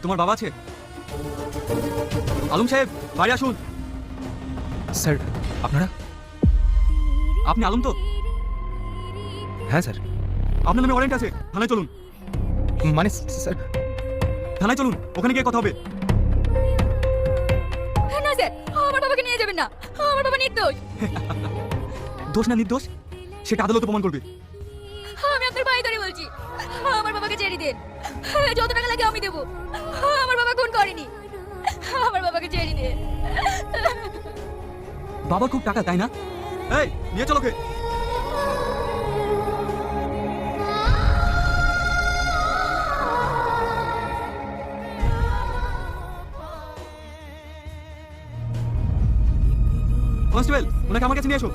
তোমার বাবা আছে? আলম সাহেব, বাইরে আসুন। স্যার, আপনারা? আপনি আলম তো? হ্যাঁ স্যার। আপনার নামে ওয়ারেন্ট আছে, থানায় চলুন। মানে স্যার, থানায় চলুন, ওখানে গিয়ে কথা হবে। না স্যার, আমার বাবাকে নিয়ে যাবেন না। আমার বাবা নির্দোষ। দোষ না নির্দোষ সেটা আদালতে প্রমাণ করবে। আমি আপনার ভাই ধরে বলছি, আমার বাবাকে ছেড়ে দেন। যত টাকা লাগে আমি দেবো। আমার বাবা খুন করেনি। আমার বাবাকে ছেড়ে দেন। বাবা খুব টাকা, তাই না? এই, নিয়ে চলো কে। কনস্টেবল, ওনাকে আমার কাছে নিয়ে এসো।